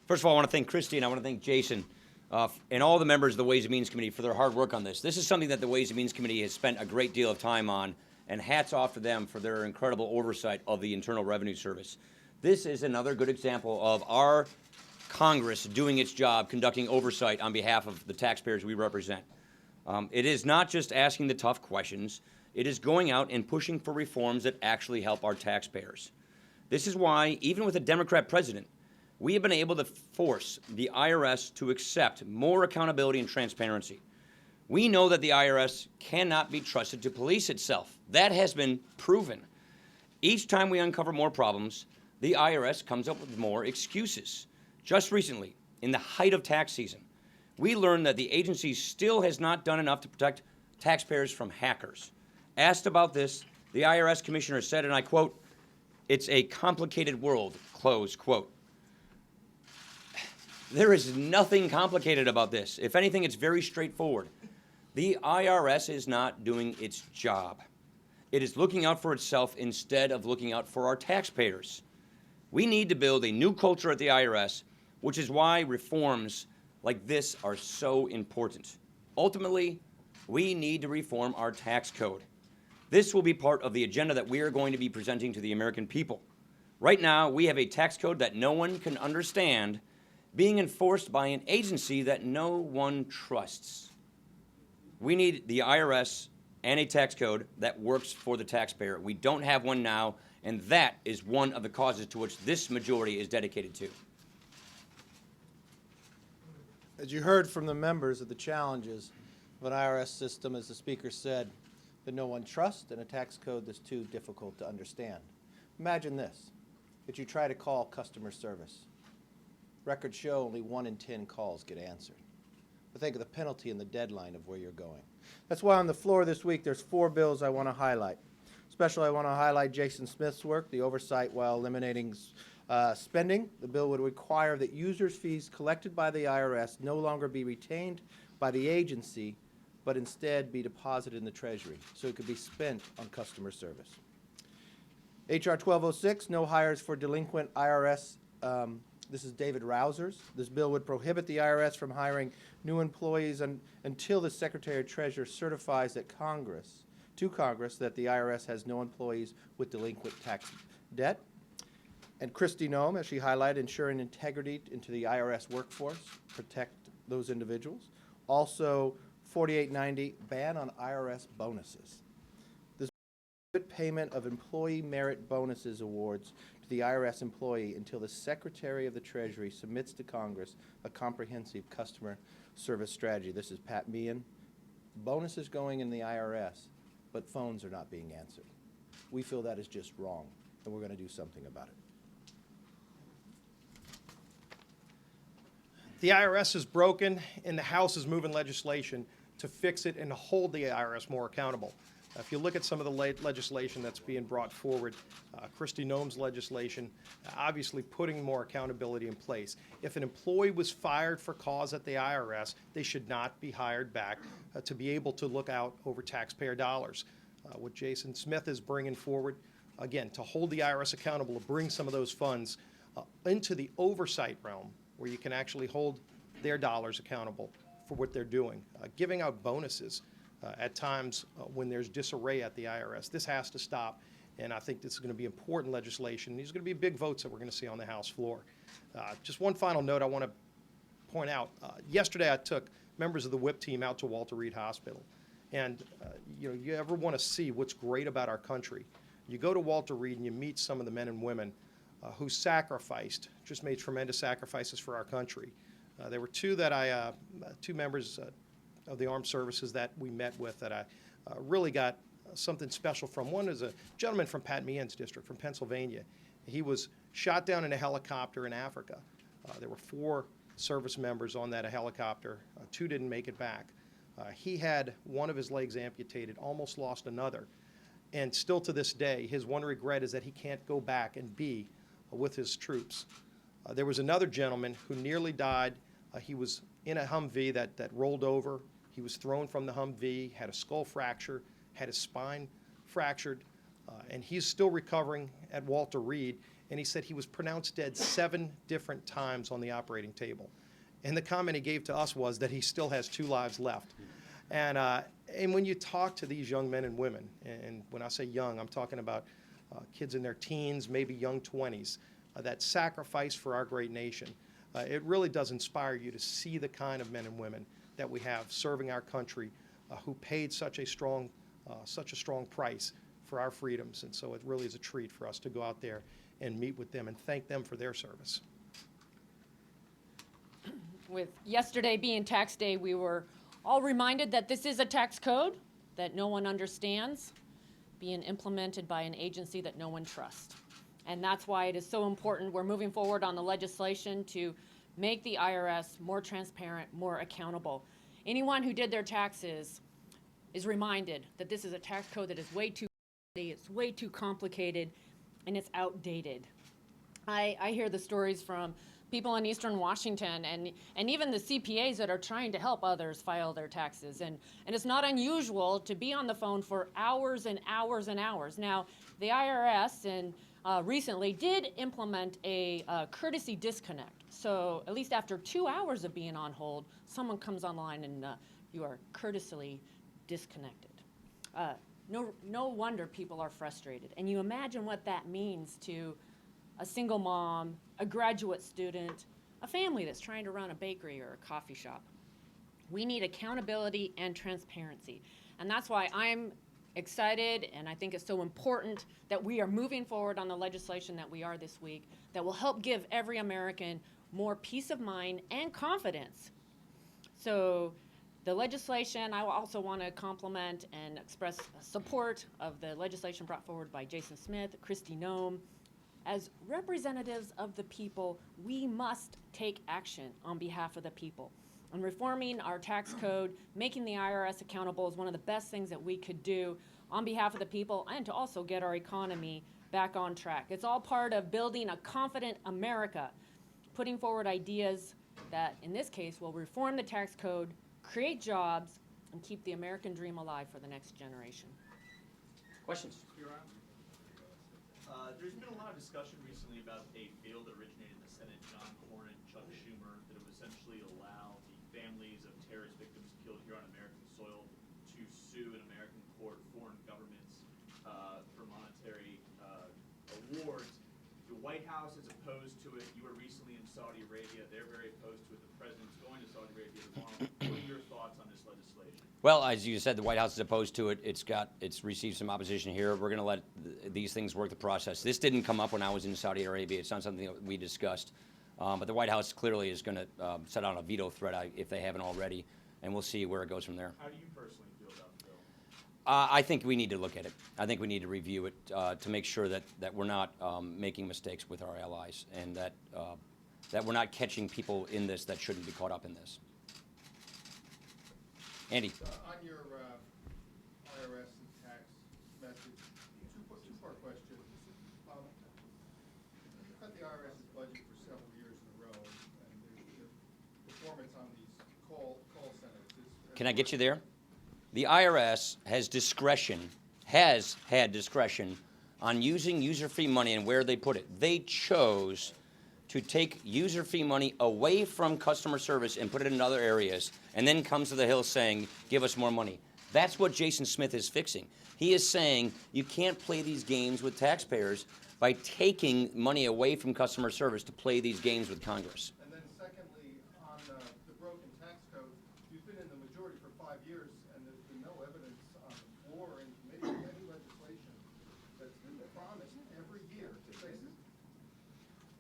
First of all, I want to thank Christy and I want to thank Jason and all the members of the Ways and Means Committee for their hard work on this. This is something that the Ways and Means Committee has spent a great deal of time on, and hats off to them for their incredible oversight of the Internal Revenue Service. This is another good example of our Congress doing its job, conducting oversight on behalf of the taxpayers we represent. It is not just asking the tough questions, it is going out and pushing for reforms that actually help our taxpayers. This is why, even with a Democrat president, we have been able to force the IRS to accept more accountability and transparency. We know that the IRS cannot be trusted to police itself. That has been proven. Each time we uncover more problems, the IRS comes up with more excuses. Just recently, in the height of tax season, we learned that the agency still has not done enough to protect taxpayers from hackers. Asked about this, the IRS commissioner said, and I quote, "It's a complicated world," close quote. There is nothing complicated about this. If anything, it's very straightforward. The IRS is not doing its job. It is looking out for itself instead of looking out for our taxpayers. We need to build a new culture at the IRS, which is why reforms like this are so important. Ultimately, we need to reform our tax code. This will be part of the agenda that we are going to be presenting to the American people. Right now, we have a tax code that no one can understand, being enforced by an agency that no one trusts. We need the IRS and a tax code that works for the taxpayer. We don't have one now, and that is one of the causes to which this majority is dedicated to. As you heard from the members of the challenges of an IRS system, as the speaker said, that no one trusts and a tax code that's too difficult to understand. Imagine this, that you try to call customer service. Records show only 1 in 10 calls get answered. But think of the penalty and the deadline of where you're going. That's why on the floor this week there's 4 bills I want to highlight. Especially I want to highlight Jason Smith's work, the oversight while eliminating spending. The bill would require that users' fees collected by the IRS no longer be retained by the agency, but instead be deposited in the Treasury so it could be spent on customer service. H.R. 1206, no hires for delinquent IRS. This is David Rausers. This bill would prohibit the IRS from hiring new employees until the Secretary of Treasury certifies that Congress that the IRS has no employees with delinquent tax debt. And Christy Noem, as she highlighted, ensuring integrity into the IRS workforce, protect those individuals. Also, 4890, ban on IRS bonuses. This payment of employee merit bonuses awards to the IRS employee until the Secretary of the Treasury submits to Congress a comprehensive customer service strategy. This is Pat Meehan. Bonuses going in the IRS, but phones are not being answered. We feel that is just wrong, and we're going to do something about it. The IRS is broken, and the House is moving legislation to fix it and to hold the IRS more accountable. If you look at some of the legislation that's being brought forward, Christy Noem's legislation, obviously putting more accountability in place. If an employee was fired for cause at the IRS, they should not be hired back to be able to look out over taxpayer dollars. What Jason Smith is bringing forward, again, to hold the IRS accountable, to bring some of those funds into the oversight realm where you can actually hold their dollars accountable for what they're doing. Giving out bonuses at times when there's disarray at the IRS. This has to stop, and I think this is going to be important legislation. These are going to be big votes that we're going to see on the House floor. Just one final note I want to point out. Yesterday I took members of the WHIP team out to Walter Reed Hospital, and you ever want to see what's great about our country, you go to Walter Reed and you meet some of the men and women who sacrificed, just made tremendous sacrifices for our country. There were two members of the armed services that we met with that I really got something special from. One is a gentleman from Pat Meehan's district from Pennsylvania. He was shot down in a helicopter in Africa. There were 4 service members on that helicopter. 2 didn't make it back. He had one of his legs amputated, almost lost another. And still to this day, his one regret is that he can't go back and be with his troops. There was another gentleman who nearly died. He was in a Humvee that rolled over. He was thrown from the Humvee, had a skull fracture, had his spine fractured, and he's still recovering at Walter Reed. and he said he was pronounced dead 7 different times on the operating table. And the comment he gave to us was that he still has 2 lives left. And when you talk to these young men and women, and when I say young, I'm talking about kids in their teens, maybe young 20s, that sacrifice for our great nation, it really does inspire you to see the kind of men and women that we have serving our country, who paid such a strong price for our freedoms. And so it really is a treat for us to go out there and meet with them and thank them for their service. With yesterday being tax day, we were all reminded that this is a tax code that no one understands, being implemented by an agency that no one trusts. And that's why it is so important we're moving forward on the legislation to make the IRS more transparent, more accountable. Anyone who did their taxes is reminded that this is a tax code that is way too complicated, and it's outdated. I hear the stories from people in Eastern Washington and even the CPAs that are trying to help others file their taxes. And it's not unusual to be on the phone for hours and hours and hours. Now, the IRS recently did implement a courtesy disconnect. So at least after 2 hours of being on hold, someone comes online and you are courteously disconnected. No wonder people are frustrated. And you imagine what that means to a single mom, a graduate student, a family that's trying to run a bakery or a coffee shop. We need accountability and transparency. And that's why I'm excited, and I think it's so important that we are moving forward on the legislation that we are this week that will help give every American more peace of mind and confidence. So the legislation, I also want to compliment and express support of the legislation brought forward by Jason Smith, Kristi Noem. As representatives of the people, we must take action on behalf of the people. And reforming our tax code, making the IRS accountable is one of the best things that we could do on behalf of the people and to also get our economy back on track. It's all part of building a confident America, putting forward ideas that, in this case, will reform the tax code, create jobs, and keep the American dream alive for the next generation. Questions? There's been a lot of discussion recently about a bill that originated in the Senate, John Cornyn, Chuck Schumer, that would essentially allow the families of terrorist victims killed here on American soil to sue in American court foreign governments for monetary awards. The White House is opposed to it. You were recently in Saudi Arabia. They're very opposed to it. The president's going to Saudi Arabia tomorrow. What are your thoughts on this legislation? Well, as you said, the White House is opposed to it. It's received some opposition here. We're going to let these things work the process. This didn't come up when I was in Saudi Arabia. It's not something that we discussed. But the White House clearly is going to set out a veto threat if they haven't already, and we'll see where it goes from there. How do you personally feel about the bill? I think we need to look at it. I think we need to review it to make sure that we're not making mistakes with our allies, and that we're not catching people in this that shouldn't be caught up in this. Andy. On your IRS and tax message, two-part question. You've cut the IRS's budget for several years in a row, and the performance on these call centers is... Can I get you there? The IRS has had discretion on using user-fee money and where they put it. They chose to take user-fee money away from customer service and put it in other areas, and then comes to the Hill saying, give us more money. That's what Jason Smith is fixing. He is saying you can't play these games with taxpayers by taking money away from customer service to play these games with Congress. And then secondly, on the broken tax code, you've been in the majority for 5 years, and there's been no evidence on the floor or in committee of any legislation that's been promised every year to fix it.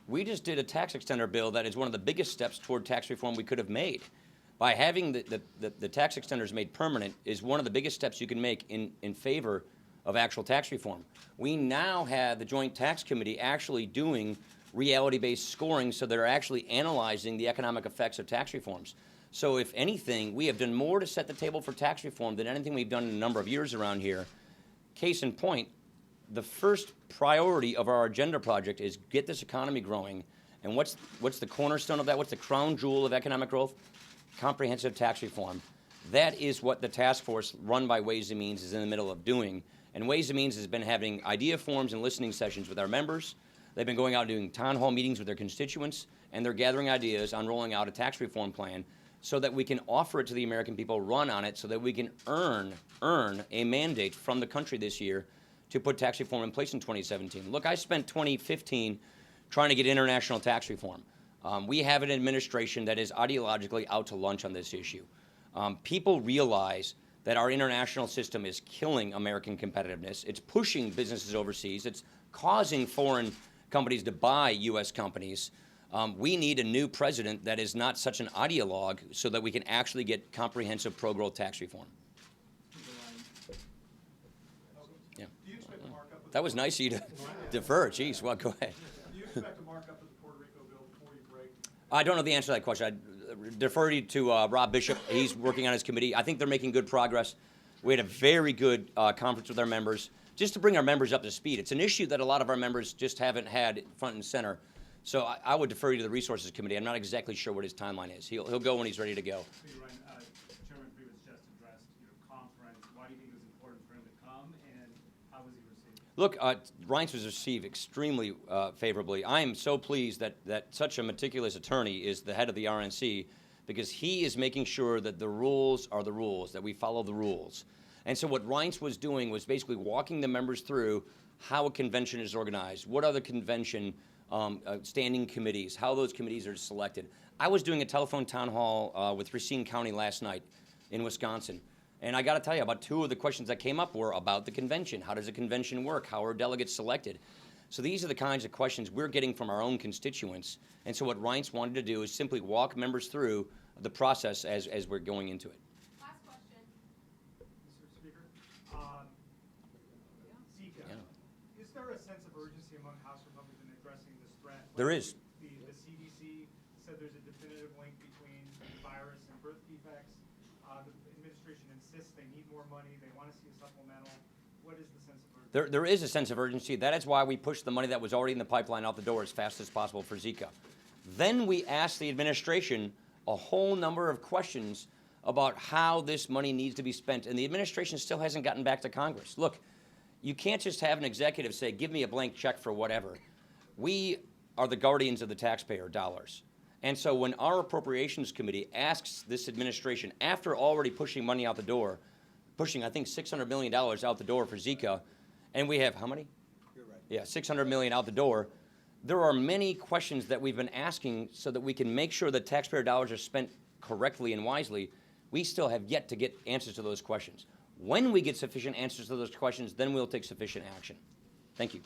We just did a tax extender bill that is one of the biggest steps toward tax reform we could have made. By having the tax extenders made permanent is one of the biggest steps you can make in favor of actual tax reform. We now have the Joint Tax Committee actually doing reality-based scoring, so they're actually analyzing the economic effects of tax reforms. So if anything, we have done more to set the table for tax reform than anything we've done in a number of years around here. Case in point, the first priority of our agenda project is get this economy growing. And what's the cornerstone of that? What's the crown jewel of economic growth? Comprehensive tax reform. That is what the task force run by Ways and Means is in the middle of doing. And Ways and Means has been having idea forums and listening sessions with our members. They've been going out and doing town hall meetings with their constituents, and they're gathering ideas on rolling out a tax reform plan so that we can offer it to the American people, run on it, so that we can earn a mandate from the country this year to put tax reform in place in 2017. Look, I spent 2015 trying to get international tax reform. We have an administration that is ideologically out to lunch on this issue. People realize that our international system is killing American competitiveness. It's pushing businesses overseas. It's causing foreign companies to buy U.S. companies. We need a new president that is not such an ideologue so that we can actually get comprehensive pro-growth tax reform. Yeah. Do you expect a markup of That was nice of you to defer. Jeez, well, go ahead. Do you expect a markup of the Puerto Rico bill before you break? I don't know the answer to that question. I'd defer you to Rob Bishop. He's working on his committee. I think they're making good progress. We had a very good conference with our members, just to bring our members up to speed. It's an issue that a lot of our members just haven't had front and center. So I would defer you to the Resources Committee. I'm not exactly sure what his timeline is. He'll go when he's ready to go. Chairman Priebus just addressed your conference. Why do you think it was important for him to come, and how was he received? Look, Reince was received extremely favorably. I am so pleased that such a meticulous attorney is the head of the RNC, because he is making sure that the rules are the rules, that we follow the rules. And so what Reince was doing was basically walking the members through how a convention is organized, what are the convention standing committees, how those committees are selected. I was doing a telephone town hall with Racine County last night in Wisconsin. And I got to tell you, about 2 of the questions that came up were about the convention. How does a convention work? How are delegates selected? So these are the kinds of questions we're getting from our own constituents. And so what Reince wanted to do is simply walk members through the process as we're going into it. Last question. Mr. Speaker, Zika. Yeah. Is there a sense of urgency among House Republicans in addressing this threat? There is. The CDC said there's a definitive link between the virus and birth defects. The administration insists they need more money. They want to see a supplemental. What is the sense of urgency? There is a sense of urgency. That is why we pushed the money that was already in the pipeline out the door as fast as possible for Zika. Then we asked the administration a whole number of questions about how this money needs to be spent, and the administration still hasn't gotten back to Congress. Look, you can't just have an executive say, give me a blank check for whatever. We are the guardians of the taxpayer dollars. And so when our Appropriations Committee asks this administration, after already pushing money out the door, pushing, I think, $600 million out the door for Zika, and we have how many? You're right. Yeah, $600 million out the door. There are many questions that we've been asking so that we can make sure that taxpayer dollars are spent correctly and wisely. We still have yet to get answers to those questions. When we get sufficient answers to those questions, then we'll take sufficient action. Thank you.